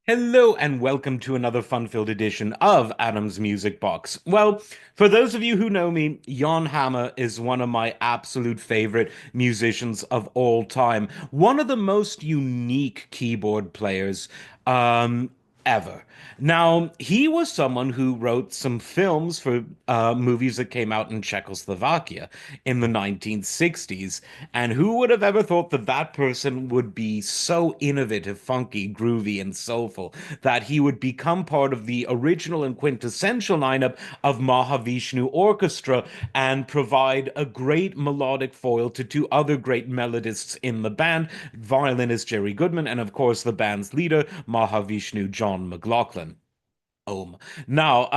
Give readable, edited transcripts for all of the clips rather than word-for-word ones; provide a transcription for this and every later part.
Hello and welcome to another fun-filled edition of Adam's Music Box. Well, for those of you who know me, Jan Hammer is one of my absolute favorite musicians of all time. One of the most unique keyboard players um, ever. Now, he was someone who wrote some films for movies that came out in Czechoslovakia in the 1960s. And who would have ever thought that that person would be so innovative, funky, groovy, and soulful that he would become part of the original and quintessential lineup of Mahavishnu Orchestra and provide a great melodic foil to two other great melodists in the band, violinist Jerry Goodman, and of course the band's leader, Mahavishnu John McLaughlin. Now,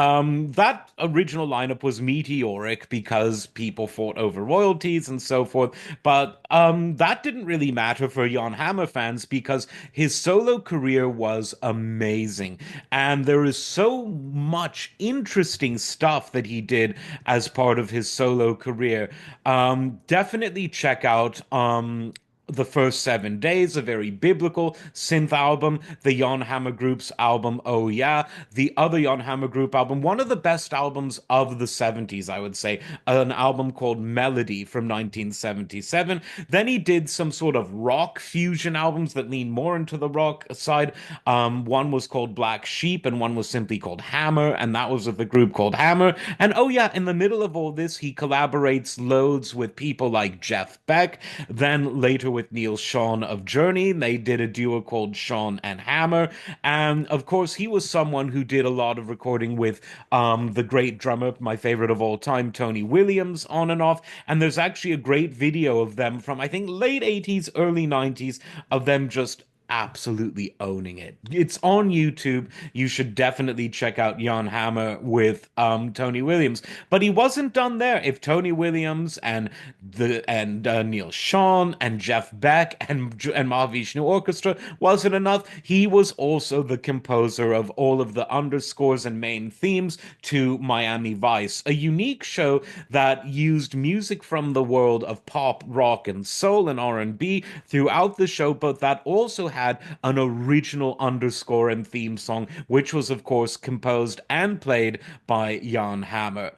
that original lineup was meteoric because people fought over royalties and so forth, but that didn't really matter for Jan Hammer fans because his solo career was amazing. And there is so much interesting stuff that he did as part of his solo career. Definitely check out the first 7 days, a very biblical synth album, the Jan Hammer Group's album, Oh Yeah, the other Jan Hammer Group album, one of the best albums of the 70s, I would say, an album called Melody from 1977. Then he did some sort of rock fusion albums that lean more into the rock side. One was called Black Sheep, and one was simply called Hammer, and that was with the group called Hammer. And oh yeah, in the middle of all this, he collaborates loads with people like Jeff Beck, then later with Neil Sean of Journey. They did a duo called Sean and Hammer. And of course, he was someone who did a lot of recording with the great drummer, my favorite of all time, Tony Williams, on and off. And there's actually a great video of them from, I think, late 80s, early 90s, of them just absolutely owning it. It's on YouTube. You should definitely check out Jan Hammer with Tony Williams. But he wasn't done there. If Tony Williams and Neil Sean and Jeff Beck and Mahavishnu Orchestra wasn't enough, he was also the composer of all of the underscores and main themes to Miami Vice, a unique show that used music from the world of pop, rock, and soul and R&B throughout the show, but that also had an original underscore and theme song, which was, of course, composed and played by Jan Hammer.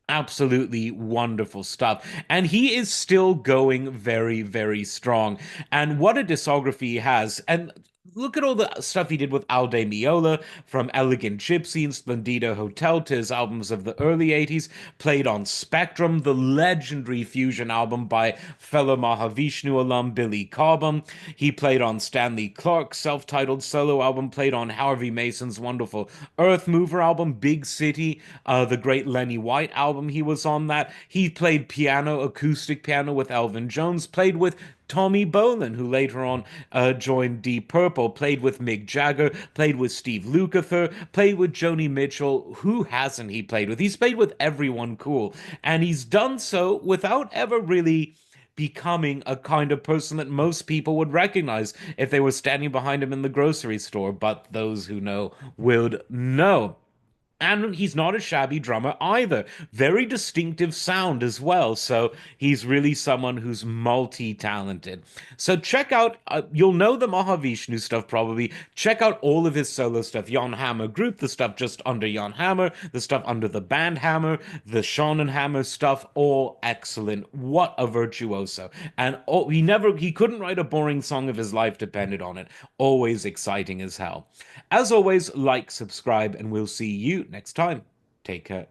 Absolutely wonderful stuff. And he is still going very, very strong. And what a discography he has. And look at all the stuff he did with Al Di Meola, from Elegant Gypsy and Splendido Hotel to his albums of the early 80s, played on Spectrum, the legendary fusion album by fellow Mahavishnu alum Billy Cobham. He played on Stanley Clarke's self-titled solo album, played on Harvey Mason's wonderful Earth Mover album, Big City, the great Lenny White album, he was on that. He played piano, acoustic piano with Elvin Jones, played with Tommy Bolin, who later on joined Deep Purple, played with Mick Jagger, played with Steve Lukather, played with Joni Mitchell. Who hasn't he played with? He's played with everyone cool. And he's done so without ever really becoming a kind of person that most people would recognize if they were standing behind him in the grocery store. But those who know would know. And he's not a shabby drummer either. Very distinctive sound as well. So he's really someone who's multi-talented. So check out, you'll know the Mahavishnu stuff probably. Check out all of his solo stuff. Jan Hammer Group, the stuff just under Jan Hammer, the stuff under the band Hammer, the Sean and Hammer stuff, all excellent. What a virtuoso. And he couldn't write a boring song if his life depended on it. Always exciting as hell. As always, like, subscribe, and we'll see you next time. Take care.